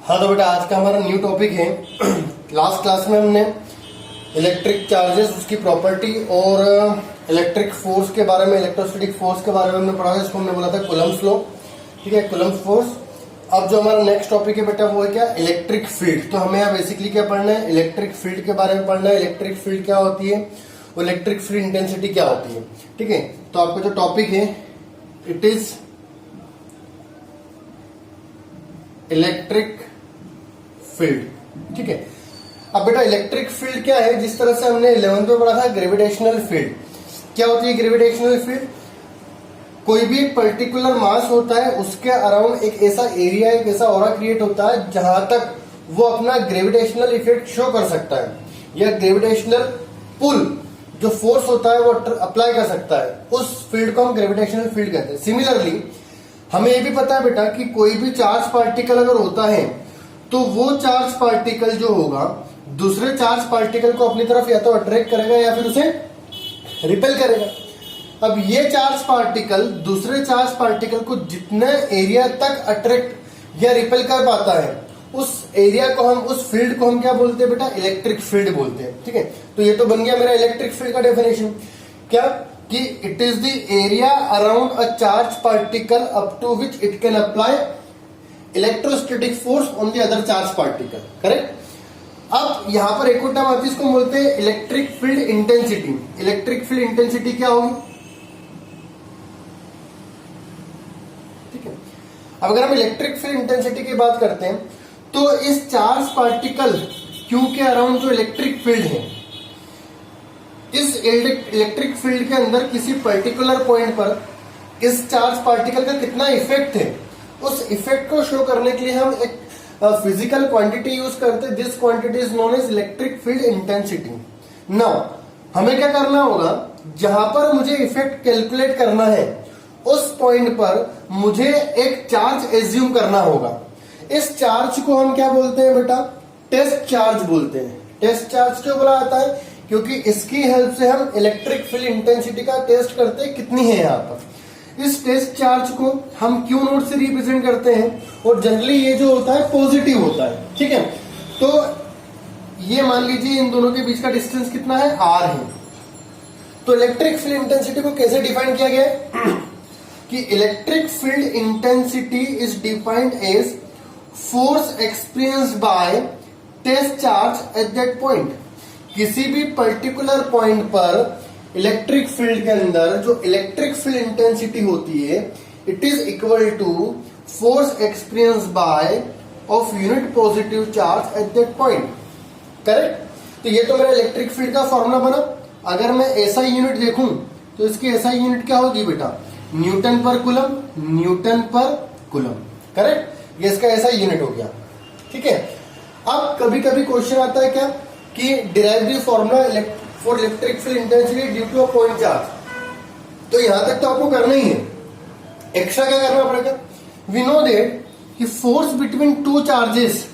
हाँ तो बेटा आज का हमारा न्यू टॉपिक है। लास्ट क्लास में हमने इलेक्ट्रिक चार्जेस, उसकी प्रॉपर्टी और इलेक्ट्रिक फोर्स के बारे में, इलेक्ट्रोस्टैटिक फोर्स के बारे में हमने पढ़ा है। इसको हमने बोला था कूलम्ब्स लॉ, ठीक है, कूलम्ब्स फोर्स। अब जो हमारा नेक्स्ट टॉपिक है बेटा वो है क्या, इलेक्ट्रिक फील्ड। तो हमें यहाँ बेसिकली क्या पढ़ना है, इलेक्ट्रिक फील्ड के बारे में पढ़ना है। इलेक्ट्रिक फील्ड क्या होती है और इलेक्ट्रिक फील्ड इंटेंसिटी क्या होती है, ठीक है। तो आपका जो टॉपिक है इट इज इलेक्ट्रिक फील्ड, ठीक है। अब बेटा इलेक्ट्रिक फील्ड क्या है, जिस तरह से हमने 11th में पढ़ा था ग्रेविटेशनल फील्ड। क्या होती है ग्रेविटेशनल फील्ड? कोई भी एक पर्टिकुलर मास होता है, उसके अराउंड एक ऐसा एरिया, एक ऐसा ऑरा क्रिएट होता है जहां तक वो अपना ग्रेविटेशनल इफेक्ट शो कर सकता है, या ग्रेविटेशनल पुल जो फोर्स होता है वो अप्लाई कर सकता है। उस फील्ड को हम ग्रेविटेशनल फील्ड कहते हैं। सिमिलरली हमें ये भी पता है बेटा कि कोई भी चार्ज पार्टिकल अगर होता है तो वो चार्ज पार्टिकल जो होगा दूसरे चार्ज पार्टिकल को अपनी तरफ या तो अट्रैक्ट करेगा या फिर उसे रिपेल करेगा। अब ये चार्ज पार्टिकल दूसरे चार्ज पार्टिकल को जितने एरिया तक अट्रैक्ट या रिपेल कर पाता है, उस एरिया को हम, उस फील्ड को हम क्या बोलते हैं बेटा, इलेक्ट्रिक फील्ड बोलते हैं, ठीक है। तो ये तो बन गया मेरा इलेक्ट्रिक फील्ड का डेफिनेशन। क्या कि it is the area around a charge particle up to which it can apply electrostatic force on the other charge particle, correct. अब यहां पर एक और टर्म आती है, इसको बोलते हैं electric field intensity. Electric field intensity क्या होगी, ठीक है। अब अगर हम इलेक्ट्रिक फील्ड इंटेंसिटी की बात करते हैं तो इस चार्ज पार्टिकल क्यू के अराउंड जो इलेक्ट्रिक फील्ड है, इस इलेक्ट्रिक फील्ड के अंदर किसी पर्टिकुलर पॉइंट पर इस चार्ज पार्टिकल का कितना इफेक्ट है, उस इफेक्ट को शो करने के लिए हम एक फिजिकल क्वांटिटी यूज करते हैं। This quantity is known as electric field intensity. Now हमें क्या करना होगा, जहां पर मुझे इफेक्ट कैलकुलेट करना है उस पॉइंट पर मुझे एक चार्ज एज्यूम करना होगा। इस चार्ज को हम क्या बोलते हैं बेटा, टेस्ट चार्ज बोलते हैं। टेस्ट चार्ज क्यों बोला जाता है, क्योंकि इसकी हेल्प से हम इलेक्ट्रिक फील्ड इंटेंसिटी का टेस्ट करते हैं कितनी है यहाँ पर। इस टेस्ट चार्ज को हम क्यू नोट से रिप्रेजेंट करते हैं और जनरली ये जो होता है पॉजिटिव होता है, ठीक है। तो ये मान लीजिए इन दोनों के बीच का डिस्टेंस कितना है, आर है। तो इलेक्ट्रिक फील्ड इंटेंसिटी को कैसे डिफाइन किया गया है कि electric field intensity is defined as force experienced by test charge at that point. किसी भी पर्टिकुलर पॉइंट पर इलेक्ट्रिक फील्ड के अंदर जो इलेक्ट्रिक फील्ड इंटेंसिटी होती है, it is equal to force experience by of unit positive charge at that point, correct. तो ये तो मेरा इलेक्ट्रिक फील्ड का फॉर्मूला बना। अगर मैं ऐसा यूनिट देखूं तो इसकी ऐसा यूनिट क्या होगी बेटा, न्यूटन पर कूलम, न्यूटन पर कूलम, करेक्ट। ये इसका ऐसा यूनिट हो गया, ठीक है। अब कभी कभी क्वेश्चन आता है क्या कि derive the formula for electric field intensity due to a point charge. तो यहां तक तो आपको करना ही है, एक्स्ट्रा क्या करना पड़ेगा। वी नो दैट कि force between two charges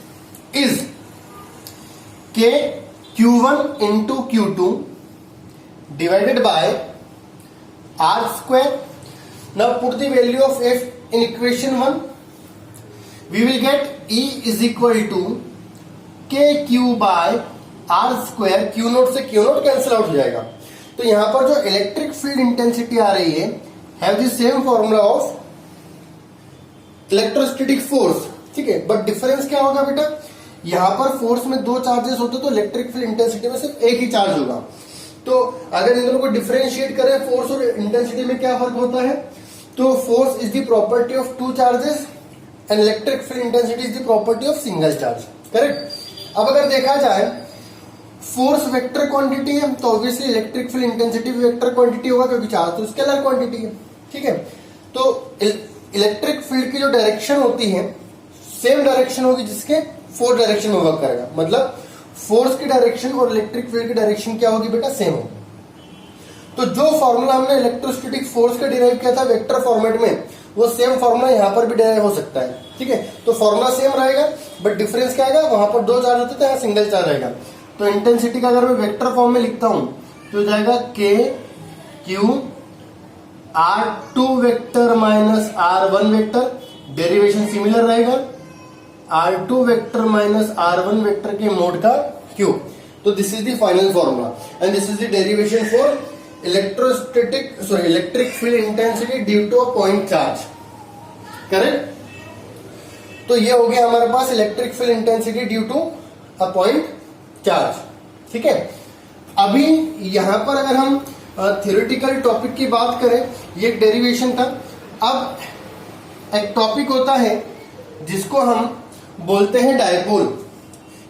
is K Q1 into Q2 divided by R square. Now put the value of F in equation 1, we will get E is equal to K Q by R square. Q naught से Q naught cancel out हो जाएगा। तो यहां पर जो electric field intensity आ रही है have the same formula of electrostatic force, ठीक है। बट डिफरेंस क्या होगा बेटा, यहां पर फोर्स में दो चार्जेस होते तो इलेक्ट्रिक फील्ड इंटेंसिटी में सिर्फ एक ही चार्ज होगा। तो अगर इन दोनों को डिफरेंशिएट करें, फोर्स और इंटेंसिटी में क्या फर्क होता है, तो force is the property of two charges and electric field intensity is the property of single charge, correct. अब अगर देखा जाए फोर्स वेक्टर क्वांटिटी है तो obviously electric field intensity vector quantity होगा, क्योंकि चार्ज तो स्केलर क्वांटिटी है, ठीक है। तो इलेक्ट्रिक फील्ड की जो डायरेक्शन होती है सेम डायरेक्शन होगी जिसके फोर डायरेक्शन में वर्क करेगा। मतलब फोर्स की डायरेक्शन और इलेक्ट्रिक फील्ड की डायरेक्शन क्या होगी बेटा, सेम होगी। तो जो फॉर्मूला हमने इलेक्ट्रोस्टैटिक फोर्स का डिराइव किया था वेक्टर फॉर्मेट में, वो सेम फॉर्मूला यहां पर भी डिराइव हो सकता है, ठीक है। तो फॉर्मूला सेम रहेगा बट डिफरेंस क्या आएगा, वहां पर दो चार्ज होते थे, यहाँ सिंगल चार्ज रहेगा। तो इंटेंसिटी का अगर मैं वेक्टर फॉर्म में लिखता हूं तो जाएगा K Q R2 vector minus R1 vector, derivation similar रहेगा, r2 vector minus r1 vector के मोड का क्यूब। तो this is the final formula and this is the derivation for electric field intensity due to a point charge. Correct. तो ये हो गया हमारे पास electric field intensity due to a point charge. ठीक है। अभी यहां पर अगर हम थ्योरेटिकल टॉपिक की बात करें, ये एक डेरिवेशन था। अब एक टॉपिक होता है जिसको हम बोलते हैं डायपोल,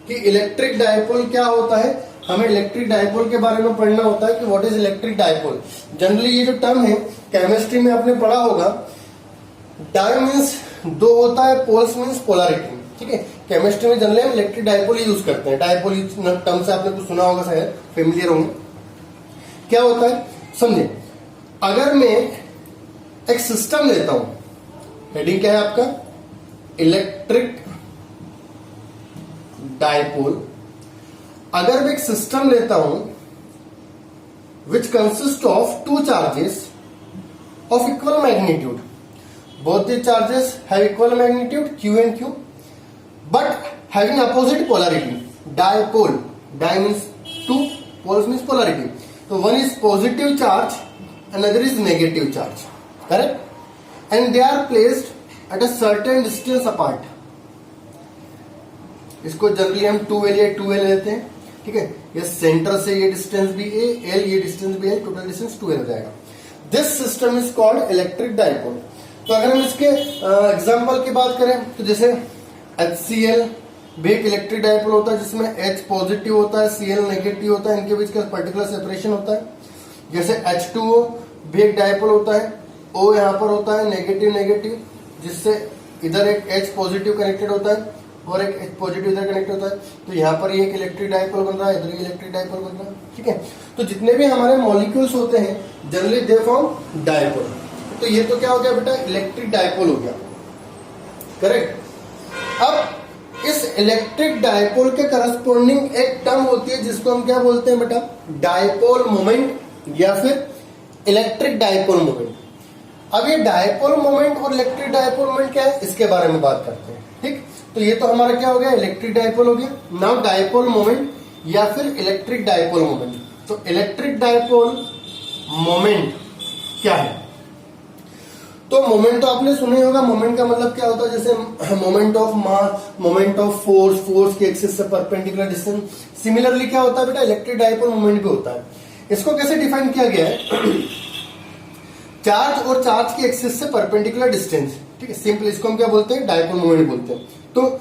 कि इलेक्ट्रिक डायपोल क्या होता है। हमें इलेक्ट्रिक डायपोल के बारे में पढ़ना होता है कि what is electric dipole. Generally ये जो टर्म है केमिस्ट्री में आपने पढ़ा होगा, डाई मीन्स दो होता है, पोल्स मीन्स पोलैरिटी। ठीक है। केमिस्ट्री में जनरली हम इलेक्ट्रिक डायपोल यूज करते हैं। डायपोल टर्म से आपने कुछ सुना होगा, शायद फेमिलियर होंगे। क्या होता है समझे, अगर मैं एक सिस्टम लेता हूं, हेडिंग क्या है आपका, इलेक्ट्रिक डायपोल। अगर मैं एक सिस्टम लेता हूं which consist of two charges of equal magnitude, both the charges have equal magnitude q and q but having opposite polarity, dipole, di means two, poles means polarity. So one is positive charge, another is negative charge, correct, and they are placed at a certain distance apart. इसको generally हम 2l या 2l लेते हैं। ठीक है। ये centre से ये डिस्टेंस भी a, l ये डिस्टेंस भी है, टोटल डिस्टेंस 2l हो जाएगा। This system is called electric dipole. तो अगर हम इसके एग्जांपल की बात करें तो जैसे HCl भी एक इलेक्ट्रिक डायपोल होता है जिसमें H पॉजिटिव होता है, Cl नेगेटिव होता है, इनके बीच का पर्टिकुलर सेपरेशन होता है। जैसे H2O भी एक डायपोल होता है, O यहाँ पर होता है नेगेटिव नेगेटिव, जिससे इधर एक H पॉजिटिव कनेक्टेड होता है और एक H पॉजिटिव इधर कनेक्ट होता है। तो यहाँ पर ये एक इलेक्ट्रिक डायपोल बन रहा है, इधर इलेक्ट्रिक डायपोल बन रहा है। ठीक है। तो जितने भी हमारे मॉलिक्यूल्स होते हैं जनरली दे फॉर्म डायपोल। तो ये तो क्या हो गया बेटा, इलेक्ट्रिक डायपोल हो गया। करेक्ट। अब इस इलेक्ट्रिक डायपोल के करस्पॉन्डिंग एक टर्म होती है जिसको हम क्या बोलते हैं बेटा, डायपोल मोमेंट या फिर इलेक्ट्रिक डायपोल मोमेंट। अब ये डायपोल मोमेंट और इलेक्ट्रिक डायपोल मोमेंट क्या है, इसके बारे में बात करते हैं। ठीक। तो ये तो हमारा क्या हो गया, इलेक्ट्रिक डायपोल हो गया। नाउ डायपोल मोमेंट या फिर इलेक्ट्रिक डायपोल मोमेंट। तो इलेक्ट्रिक डायपोल मोमेंट क्या है, तो मोमेंट तो आपने सुना ही होगा। मोमेंट का मतलब क्या होता है, जैसे moment of mass, moment of force, force के एक्सिस से परपेंडिकुलर डिस्टेंस। सिमिलरली क्या होता है बेटा, इलेक्ट्रिक डायपोल मोमेंट भी होता है। इसको कैसे डिफाइन किया गया है, चार्ज और चार्ज के एक्सिस से परपेंडिकुलर डिस्टेंस। ठीक है। सिंपल इसको हम क्या बोलते हैं, डायपोल मोमेंट बोलते हैं। तो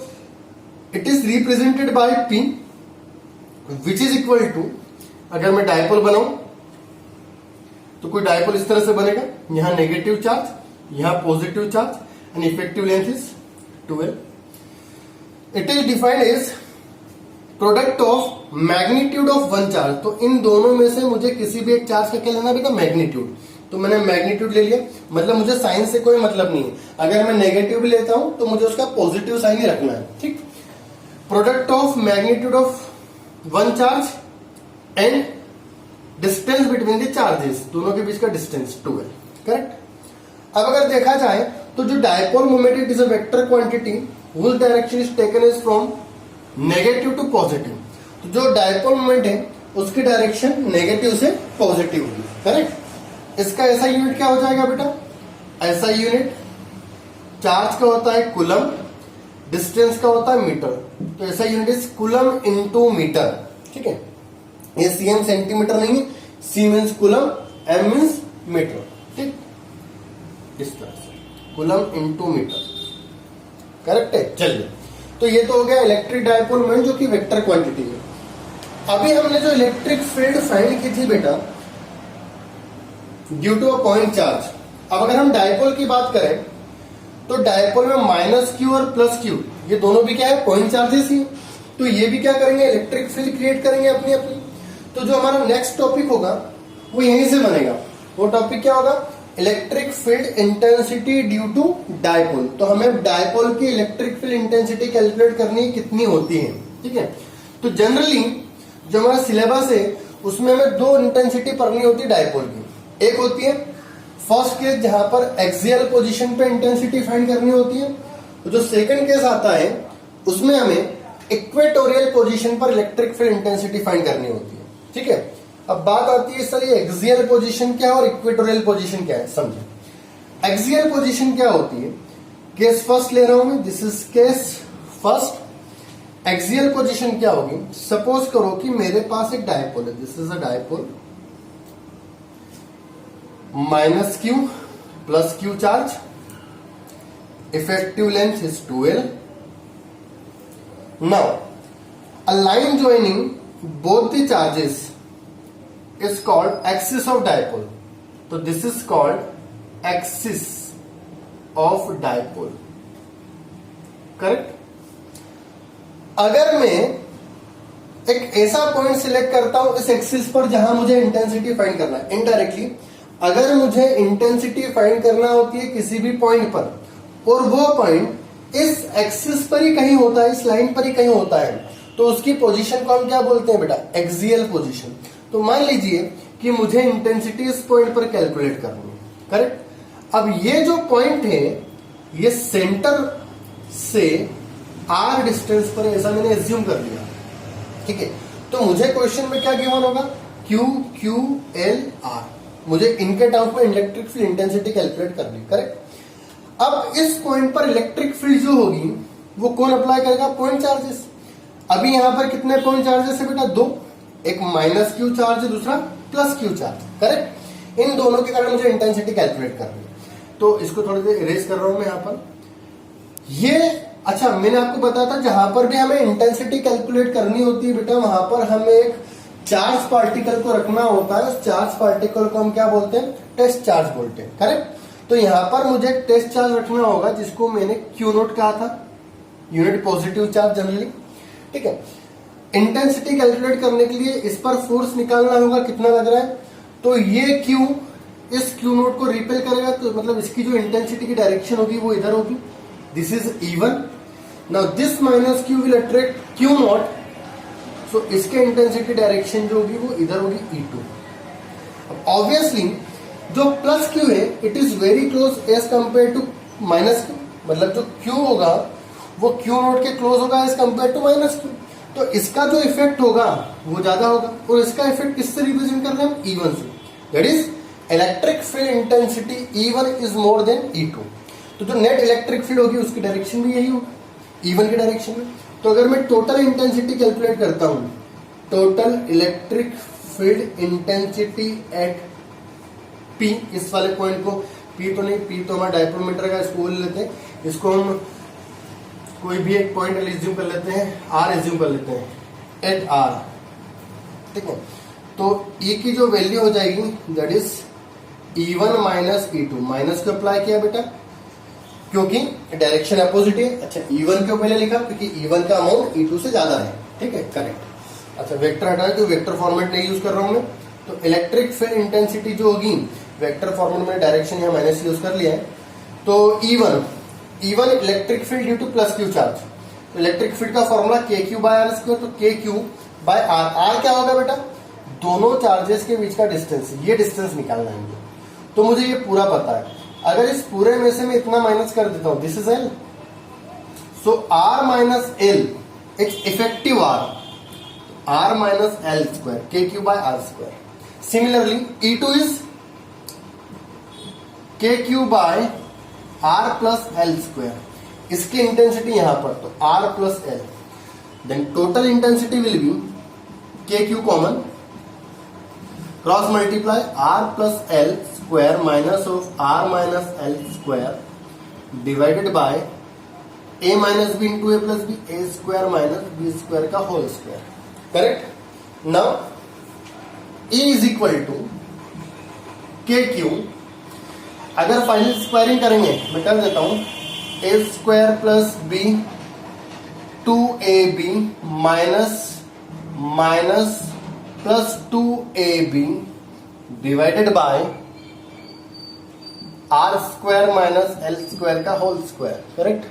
it is represented by P which is equal to, अगर मैं डायपोल बनाऊं तो कोई डायपोल इस तरह से बनेगा, यहां नेगेटिव चार्ज, यहां positive charge and effective length is 2l। It is defined as product of magnitude of one charge. तो इन दोनों में से मुझे किसी भी एक चार्ज का क्या लेना बेटा, मैग्नीट्यूड। तो मैंने मैग्नीट्यूड ले लिया, मतलब मुझे साइन से कोई मतलब नहीं है। अगर मैं नेगेटिव भी लेता हूं तो मुझे उसका पॉजिटिव साइन ही रखना है। ठीक। Product of magnitude of one charge and distance between the charges, दोनों के बीच का डिस्टेंस 2l। करेक्ट। अब अगर देखा जाए तो जो dipole moment it is a vector quantity whose direction is taken is from negative to positive. तो जो डायपोल मोमेंट है उसकी डायरेक्शन नेगेटिव से पॉजिटिव होगी। करेक्ट। इसका ऐसा यूनिट क्या हो जाएगा बेटा, ऐसा यूनिट चार्ज का होता है कूलम, डिस्टेंस का होता है मीटर। तो ऐसा unit is coulomb into metre. ठीक है। ये cm सेंटीमीटर नहीं है, c means coulomb, m means metre. ठीक। इस तरह से कूलम इनटू मीटर। करेक्ट है। चलिए, तो ये तो हो गया इलेक्ट्रिक डायपोल मोमेंट जो कि वेक्टर क्वांटिटी है। अभी हमने जो इलेक्ट्रिक फील्ड फाइंड की थी बेटा due to a point charge. अब अगर हम डायपोल की बात करें तो डायपोल में -q और +q ये दोनों भी क्या है, पॉइंट चार्जेस ही। तो ये भी क्या करेंगे, इलेक्ट्रिक फील्ड क्रिएट करेंगे अपनी अपनी। तो जो हमारा नेक्स्ट टॉपिक होगा वो यहीं से बनेगा। वो टॉपिक क्या होगा, electric field intensity due to dipole. तो हमें डायपोल की इलेक्ट्रिक फील्ड इंटेंसिटी कैलकुलेट करनी है, कितनी होती है। ठीक है। तो जनरली जो हमारा सिलेबस है उसमें हमें दो इंटेंसिटी पढ़नी होती है डायपोल की। एक होती है फर्स्ट केस जहां पर एक्सियल पोजीशन पे इंटेंसिटी फाइंड करनी होती है। तो जो सेकंड केस आता है उसमें हमें इक्वेटोरियल पोजीशन पर इलेक्ट्रिक फील्ड इंटेंसिटी फाइंड करनी होती है। ठीक है, अब बात आती है सर ये एक्सियल पोजीशन क्या है और इक्वेटोरियल पोजीशन क्या है, समझे। एक्सियल पोजीशन क्या होती है, केस फर्स्ट ले रहा हूं मैं, this is case first. Axial position क्या होगी, सपोज करो कि मेरे पास एक डायपोल है, this is a dipole, minus Q plus Q charge, effective length is 2L. Now, a line joining both the charges is called axis of dipole. So this is called axis of dipole. Correct? अगर मैं एक ऐसा point select करता हूं इस axis पर जहां मुझे इंटेंसिटी फाइंड करना है, इनडायरेक्टली अगर मुझे इंटेंसिटी फाइंड करना होती है किसी भी पॉइंट पर और वो पॉइंट इस एक्सिस पर ही कहीं होता है, इस लाइन पर ही कहीं होता है, तो उसकी पोजीशन को हम क्या बोलते हैं बेटा, एक्सियल पोजीशन। तो मान लीजिए कि मुझे इंटेंसिटी इस पॉइंट पर कैलकुलेट करनी है, करेक्ट। अब ये जो पॉइंट है ये सेंटर से आर डिस्टेंस पर, ऐसा मैंने एज्यूम कर लिया, ठीक है। तो मुझे क्वेश्चन में क्या गिवन होगा, क्यू क्यू एल आर, मुझे इनके टर्म्स में इलेक्ट्रिक फील्ड इंटेंसिटी कैलकुलेट करनी, करेक्ट। अब इस पॉइंट पर इलेक्ट्रिक फील्ड जो होगी वो कौन अप्लाई करेगा, पॉइंट चार्जेस। अभी यहां पर कितने पॉइंट चार्जेस है बेटा, दो, एक माइनस क्यू चार्ज है, दूसरा प्लस क्यू चार्ज, करेक्ट। इन दोनों के कारण मुझे इंटेंसिटी कैलकुलेट करनी है, तो इसको थोड़ी देर इरेज कर रहा हूं मैं यहां पर। ये अच्छा, मैंने आपको बताया था जहां पर भी हमें इंटेंसिटी कैलकुलेट करनी होती है बेटा, वहां पर हमें एक चार्ज पार्टिकल को रखना होता है। उस चार्ज पार्टिकल को हम क्या बोलते हैं, टेस्ट चार्ज बोलते हैं, करेक्ट। तो यहां पर मुझे टेस्ट चार्ज रखना होगा जिसको मैंने क्यू नोट कहा था, यूनिट पॉजिटिव चार्ज जनरली, ठीक है। इंटेंसिटी कैलकुलेट करने के लिए इस पर फोर्स निकालना होगा, कितना लग रहा है, तो ये क्यू इस क्यू नोट को रिपेल करेगा, तो मतलब इसकी जो इंटेंसिटी की डायरेक्शन होगी वो इधर होगी, this is E1। Now this minus Q will attract Q naught, so इसके इंटेंसिटी डायरेक्शन जो होगी वो इधर होगी E2। अब ऑब्वियसली जो प्लस क्यू है it is very close as compare to minus Q, मतलब जो क्यू होगा वो क्यू नोट के क्लोज होगा as compare to minus Q, तो इसका जो इफेक्ट होगा वो ज्यादा होगा। और इसका इफेक्ट किससे रिप्रेजेंट कर रहे हैं हम, E1 से, that is electric field intensity E1 is more than E2। तो जो नेट इलेक्ट्रिक फील्ड होगी उसकी डायरेक्शन भी यही होगी, E1 की डायरेक्शन में। तो अगर मैं टोटल इंटेंसिटी कैलकुलेट करता हूं, total electric field intensity eight P, इस वाले पॉइंट को P तो नहीं, P तो हमारा डायपोलमीटर का, इसको लेते हैं, इसको हम कोई भी एक पॉइंट एज्यूम कर लेते हैं, R एज्यूम कर लेते हैं, एट R, ठीक है। तो E की जो वैल्यू हो जाएगी that is E1 minus E2, minus को अप्लाई किया बेटा क्योंकि डायरेक्शन अपोजिट है। अच्छा, E1 क्यों पहले लिखा, क्योंकि E1 का अमाउंट E2 से ज्यादा है, ठीक है, करेक्ट। अच्छा, वेक्टर हटाया तो वेक्टर फॉर्मेट नहीं यूज कर रहा हूं मैं, तो इलेक्ट्रिक फील्ड इंटेंसिटी जो होगी वेक्टर फॉर्मेट में, डायरेक्शन यहाँ माइनस यूज कर लिया है, तो E1 electric field due to plus Q charge, तो इलेक्ट्रिक फील्ड का formula KQ by R square, तो KQ बाय आर, आर क्या होगा बेटा, दोनों चार्जेस के बीच का डिस्टेंस, ये डिस्टेंस निकालना है मुझे, तो मुझे ये पूरा पता है। अगर इस पूरे में से मैं इतना माइनस कर देता हूं, this is L, so R minus L it's effective R minus L square, KQ by R square. Similarly E2 is KQ by R plus L square, इसकी इंटेंसिटी यहां पर, तो R plus L, then total intensity will be KQ common, cross multiply R plus L square minus of R minus L square divided by A minus B into A plus B, A स्क्वायर minus B square का whole square, correct. Now E is equal to KQ, अगर final squaring करेंगे मैं कर देता हूं, A square plus B 2AB minus minus plus 2AB divided by R square minus L square का whole square, correct.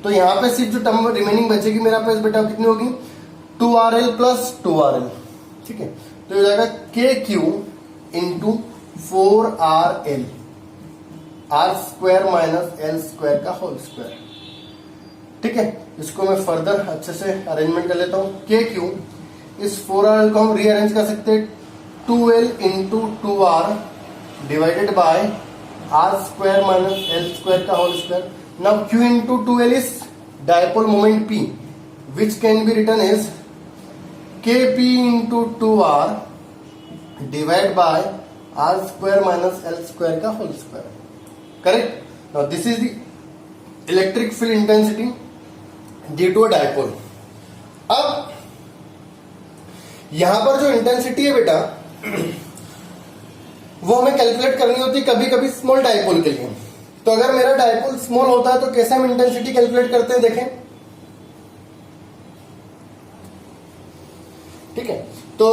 तो यहां पे सिर्फ जो टर्म रिमेनिंग बचेगी मेरा पास बेटा कितनी होगी, 2RL प्लस 2RL, ठीक है। तो ये जाएगा KQ into 4RL, R square minus L square का होल स्क्वायर, ठीक है। इसको मैं फर्दर अच्छे से अरेंजमेंट कर लेता हूँ। के क्यू इस 4r को हम रीअरेंज कर सकते हैं 2l into 2r divided by r square minus l square का whole square. Now q into 2l is dipole moment p which can be written is kp into 2r divide by r square minus l square का whole square. Correct. Now this is the electric field intensity due to a dipole. अब यहां पर जो intensity है बेटा वो हमें calculate करनी होती है कभी कभी स्मॉल डायपोल के लिए। तो अगर मेरा डायपोल स्मॉल होता है तो कैसे हम इंटेंसिटी कैलकुलेट करते हैं देखें। ठीक है, तो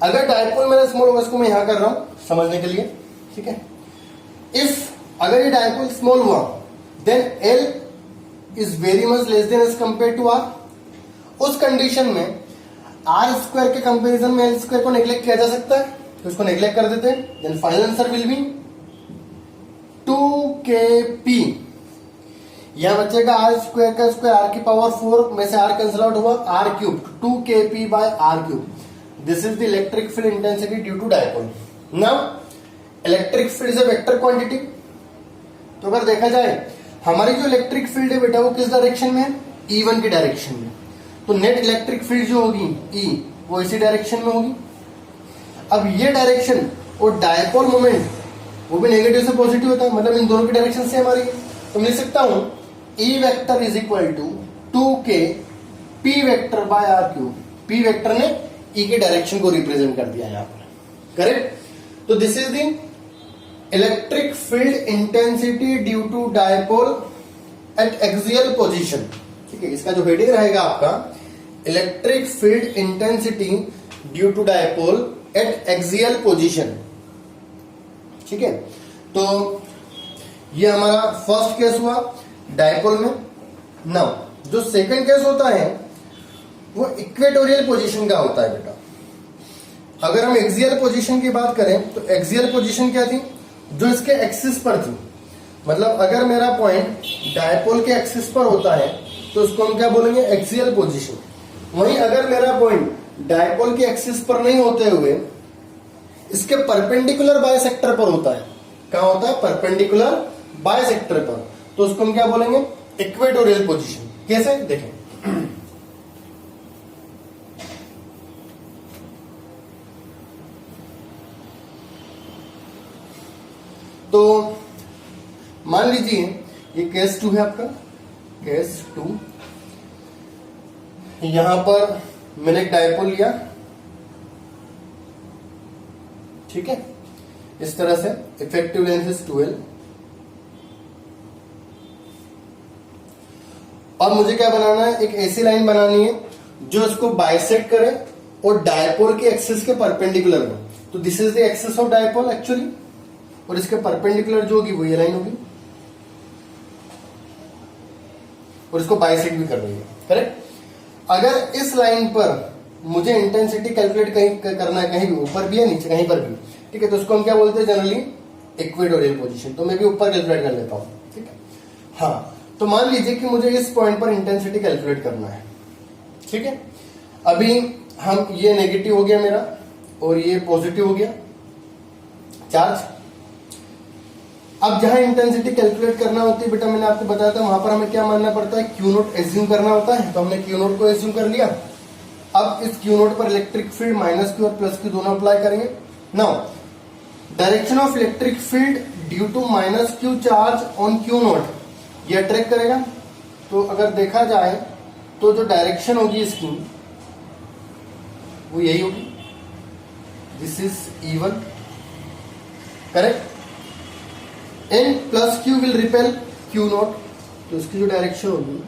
अगर डायपोल मेरा स्मॉल होगा, इसको मैं यहां कर रहा हूं समझने के लिए। ठीक है, इफ अगर ये डायपोल स्मॉल हुआ then L is very much less than as compare to R। उस कंडीशन में R स्क्वायर के कंपैरिजन में L स्क्वायर को नेग्लेक्ट किया जा सकता है, तो इसको नेग्लेक्ट कर देते हैं। Then final answer will be 2kp। यहां बचेगा R स्क्वायर का स्क्वायर R की पावर 4 में से R कैंसिल आउट हुआ R cube 2kp by R cube. This is the electric field intensity due to dipole. Now electric field is a vector quantity. तो अगर देखा जाए हमारी जो इलेक्ट्रिक फील्ड है बेटा वो किस डायरेक्शन में है, E1 की डायरेक्शन में। तो नेट इलेक्ट्रिक फील्ड जो होगी E वो इसी डायरेक्शन में होगी। अब ये डायरेक्शन और डायपोल मोमेंट वो भी नेगेटिव से पॉजिटिव होता है, मतलब इन दोनों की डायरेक्शन सेम आ रही है। तो मैं लिख सकता हूं E vector is equal to 2k P vector by R cube. P vector ने E के डायरेक्शन को रिप्रेजेंट कर दिया यहां पर। करेक्ट। तो this is the electric field intensity due to dipole at axial position. ठीक है, इसका जो हेडिंग रहेगा आपका electric field intensity due to dipole at axial position. ठीक है, तो ये हमारा फर्स्ट केस हुआ डायपोल में। नाउ जो सेकंड केस होता है वो इक्वेटोरियल पोजीशन का होता है बेटा। अगर हम एक्सियल पोजीशन की बात करें तो एक्सियल पोजीशन क्या थी, जो इसके एक्सिस पर थी। मतलब अगर मेरा पॉइंट डायपोल के एक्सिस पर होता है तो उसको हम क्या बोलेंगे, एक्सियल पोजीशन। वहीं अगर मेरा पॉइंट डायपोल के एक्सिस पर नहीं होते हुए इसके परपेंडिकुलर बायसेक्टर पर होता है, कहां होता है, परपेंडिकुलर बायसेक्टर पर, तो उसको हम क्या बोलेंगे, इक्वेटोरियल पोजीशन। कैसे देखें, तो मान लीजिए ये केस 2 है आपका, केस 2। यहां पर मैंने एक डायपोल लिया, ठीक है, इस तरह से इफेक्टिव लेंथ इज 12। और मुझे क्या बनाना है, एक ऐसी लाइन बनानी है जो इसको बाइसेक्ट करे और डायपोल के एक्सिस के परपेंडिकुलर हो। तो this is the axis of dipole actually, और इसके परपेंडिकुलर जो होगी वो ये लाइन होगी, और इसको बाइसेक्ट भी कर रही है। करेक्ट। अगर इस लाइन पर मुझे इंटेंसिटी कैलकुलेट कहीं करना है, कहीं भी ऊपर भी है नीचे कहीं पर भी, ठीक है, तो उसको हम क्या बोलते हैं जनरली, इक्वेटोरियल पोजीशन। तो मैं भी ऊपर कैलकुलेट कर लेता हूं, ठीक है। हाँ, तो मान लीजिए कि मुझे इस पॉइंट पर इंटेंसिटी कैलकुलेट करना है, ठीक है। अभी हम, ये नेगेटिव हो गया मेरा और ये पॉजिटिव हो गया चार्ज। अब जहां इंटेंसिटी कैलकुलेट करना होती है बेटा, मैंने आपको बताया था वहां पर हमें क्या मानना पड़ता है, क्यू नोट एज्यूम करना होता है। तो हमने क्यू नोट को एज्यूम कर लिया। अब इस क्यू नोट पर इलेक्ट्रिक फील्ड माइनस क्यू और प्लस क्यू दोनों अप्लाई करेंगे। Now direction of electric field due to minus q charge on q naught, ये अट्रैक्ट करेगा। तो अगर देखा जाए तो जो डायरेक्शन होगी इसकी वो यही होगी, this is E1। Correct. And plus Q will repel Q note, तो इसकी जो डायरेक्शन होगी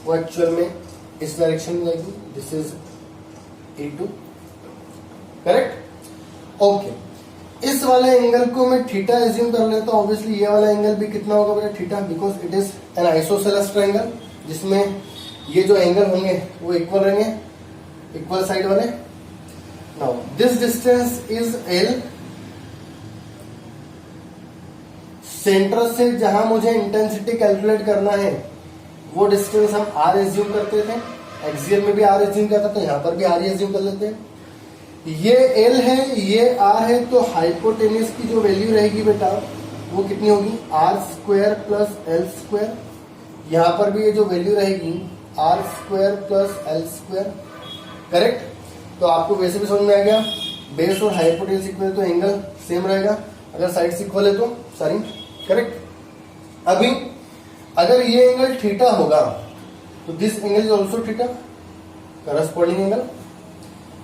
वो एक्चुअल में इस डायरेक्शन में जाएगी, this is E2। Correct. Okay, इस वाले एंगल को मैं थीटा एज्यूम कर लेता हूं। ऑब्वियसली ये वाला एंगल भी कितना होगा बेटा, theta, because it is an isosceles triangle, जिसमें ये जो एंगल होंगे वो इक्वल रहेंगे, इक्वल साइड वाले। Now this distance is L। Centre से जहां मुझे इंटेंसिटी कैलकुलेट करना है वो डिस्टेंस हम आर एज्यूम करते थे, एक्सियल में भी आर एज्यूम करता था, यहाँ पर भी आर एज्यूम कर लेते हैं। ये एल है, ये आर है, तो हाइपोटेनियस की जो वैल्यू रहेगी बेटा वो कितनी होगी, R square plus L square. यहाँ पर भी ये जो वैल्यू रहेगी R square plus L square, correct. तो आपको वैसे भी समझ में आ गया, बेस और हाइपोटेनियस इक्वल तो एंगल सेम रहेगा, अगर साइड्स इक्वल है तो सारी, करेक्ट। अभी अगर ये एंगल थीटा होगा तो this angle is also theta, corresponding angle.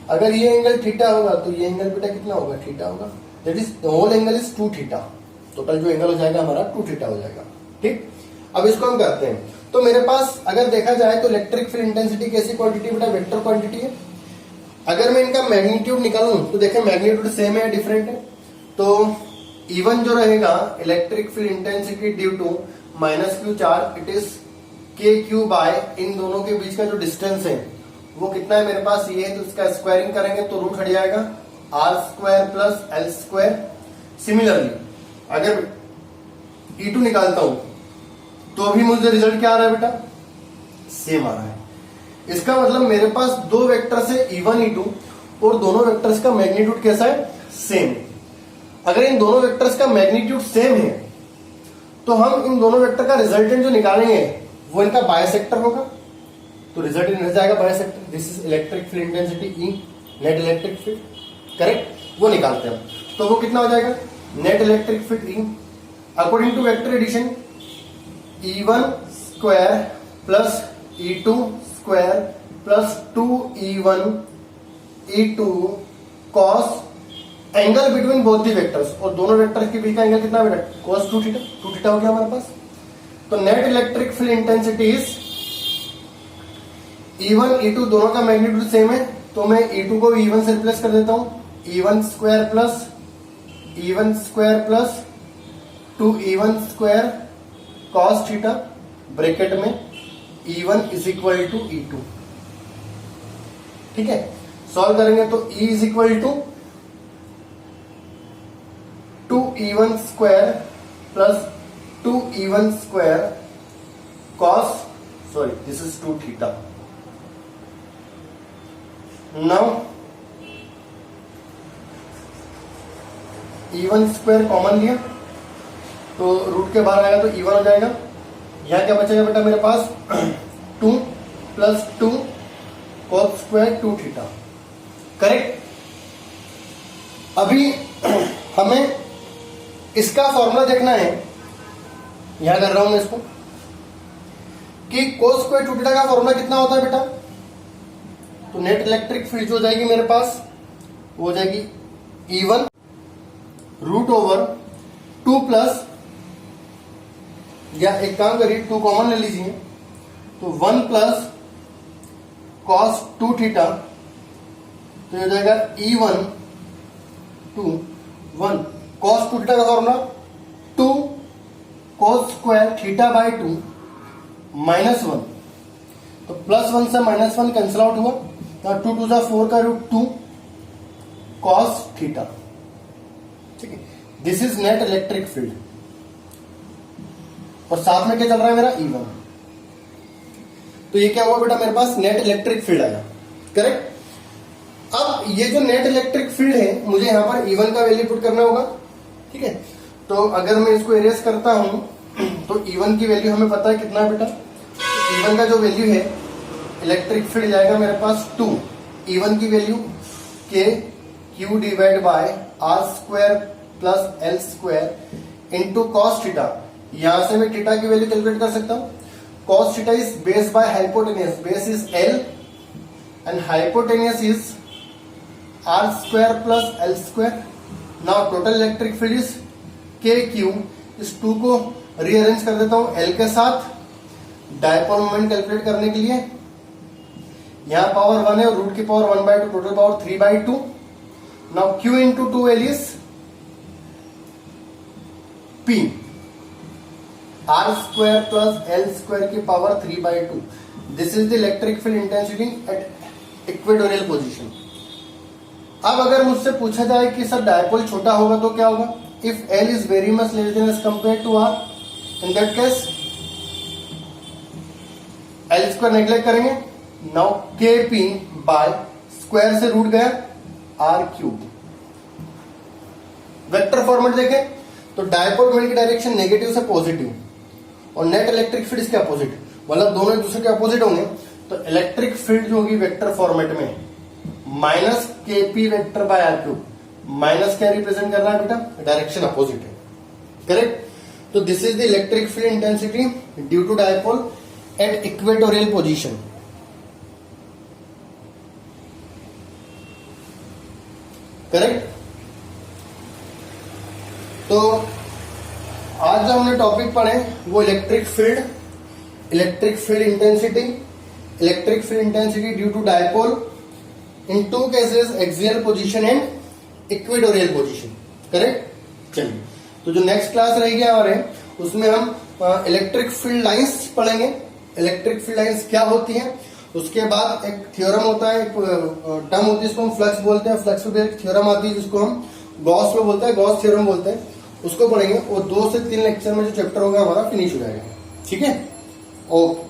अगर ये एंगल थीटा होगा तो ये एंगल बेटा कितना होगा, थीटा होगा। That is the whole angle is 2 theta. Total जो एंगल हो जाएगा हमारा 2 थीटा हो जाएगा, ठीक। अब इसको हम करते हैं। तो मेरे पास अगर देखा जाए तो इलेक्ट्रिक फील्ड इंटेंसिटी कैसी क्वांटिटी बेटा, वेक्टर क्वांटिटी है। अगर मैं इनका मैग्नीट्यूड निकालूं तो देखें मैग्नीट्यूड सेम है, डिफरेंट है। तो इवन जो रहेगा electric field intensity due to minus q charge, it is K Q by इन दोनों के बीच का जो डिस्टेंस है वो कितना है मेरे पास, ये है। तो इसका स्क्वायरिंग करेंगे तो रूट हट जाएगा, R square plus L square. Similarly अगर E2 निकालता हूं तो अभी मुझे रिजल्ट क्या आ रहा है बेटा, सेम आ रहा है। इसका मतलब मेरे पास दो वेक्टर्स है E1 E2 और दोनों वेक्टर्स का मैग्नीट्यूड कैसा है, सेम। अगर इन दोनों वेक्टर्स का मैग्नीट्यूड सेम है तो हम इन दोनों वेक्टर का रिजल्टेंट जो निकालेंगे वो इनका बायसेक्टर होगा, तो रिजल्टेंट हो जाएगा bisector. This is electric field intensity E, net electric field, correct. वो निकालते हैं तो वो कितना हो जाएगा, net electric field E according to vector addition E1 square plus E2 square plus 2E1 E2 cos angle between both the vectors, और दोनों वेक्टर्स के बीच का एंगल कितना बेटा, कॉस 2 थीटा। 2 थीटा हो गया हमारे पास। तो net electric field intensity is E1 E2 दोनों का मैग्नीट्यूड सेम है, तो मैं E2 को E1 से रिप्लेस कर देता हूं, E1 square plus 2E1 square cos theta bracket में E1 is equal to E2, ठीक है। सॉल्व करेंगे तो E is equal to 2E1 square plus 2E1 square cos, sorry this is 2 theta. Now E1 square common लिया तो root के बाहर आएगा तो E1 हो जाएगा। यहां क्या बचेगा बेटा मेरे पास 2 plus 2 cos square 2 theta, correct. अभी हमें इसका फॉर्मूला देखना है, यहां कर रहा हूं मैं इसको, कि cos स्क्वायर 2 थीटा का फॉर्मूला कितना होता है बेटा। तो नेट इलेक्ट्रिक फील्ड जो हो जाएगी मेरे पास वो हो जाएगी E1 रूट ओवर 2 प्लस, या एक काम करिए 2 कॉमन ले लीजिए, तो 1 प्लस cos 2 थीटा, तो ये हो जाएगा E1 2 1 cos 2 थीटा का formula 2 cos square theta by 2 minus 1, तो प्लस 1 से माइनस 1 कैंसिल आउट हुआ, तो 2 2 4 का रूट 2 cos थीटा, ठीक है। This is net electric field, और साथ में क्या चल रहा है मेरा E1। तो ये क्या हुआ बेटा मेरे पास नेट इलेक्ट्रिक फील्ड आया, करेक्ट। अब ये जो नेट इलेक्ट्रिक फील्ड है मुझे यहां पर E1 का वैल्यू पुट करना होगा, ठीक है। तो अगर मैं इसको इरेज करता हूं तो E1 की वैल्यू हमें पता है कितना है बेटा। E1 का जो वैल्यू है इलेक्ट्रिक फील्ड जाएगा मेरे पास 2, E1 की value K q divide by R square plus L square into cos theta. यहां से मैं थीटा की वैल्यू कैलकुलेट कर सकता हूं। Cos theta is base by hypotenuse, base is L and hypotenuse is R square plus L square. Now total electric field is K q. इस 2 को rearrange कर देता हूं एल के साथ डायपोल मोमेंट कैलकुलेट करने के लिए। यहां पावर 1 है और रूट की power 1/2, total power 3/2। Now Q into 2L is P, R square plus L square की power 3/2। This is the electric field intensity at equatorial position. अब अगर मुझसे पूछा जाए कि सर डायपोल छोटा होगा तो क्या होगा, if L is very much less than as compare to R, in that case L square neglect करेंगे, now K P by square से रूट गया आर क्यूब। वेक्टर फॉर्मेट देखें तो डायपोल मोमेंट की डायरेक्शन नेगेटिव से positive और net electric field इसके opposite, मतलब दोनों एक दूसरे के अपोजिट होंगे। तो इलेक्ट्रिक फील्ड जो होगी वेक्टर फॉर्मेट में minus K P vector by R cube, minus क्या रिप्रेजेंट कर रहा है बेटा, डायरेक्शन अपोजिट है, करेक्ट। तो this is the electric field intensity due to dipole at equatorial position. Correct. तो आज जो हमने टॉपिक पढ़े वो electric field intensity, electric field intensity due to dipole in two cases axial position and equatorial position, correct. चलिए, तो जो next class रहेगी हमारे उसमें हम इलेक्ट्रिक फील्ड लाइंस पढ़ेंगे। इलेक्ट्रिक फील्ड लाइंस क्या होती है, उसके बाद एक थ्योरम होता है, एक टर्म होती है जिसको हम फ्लक्स बोलते हैं, फ्लक्स पे एक थ्योरम आती है जिसको हम गॉस लो बोलते हैं, गॉस थ्योरम बोलते हैं, उसको पढ़ेंगे। और 2 से 3 लेक्चर में जो चैप्टर होगा हमारा फिनिश हो जाएगा, ठीक है। ओके।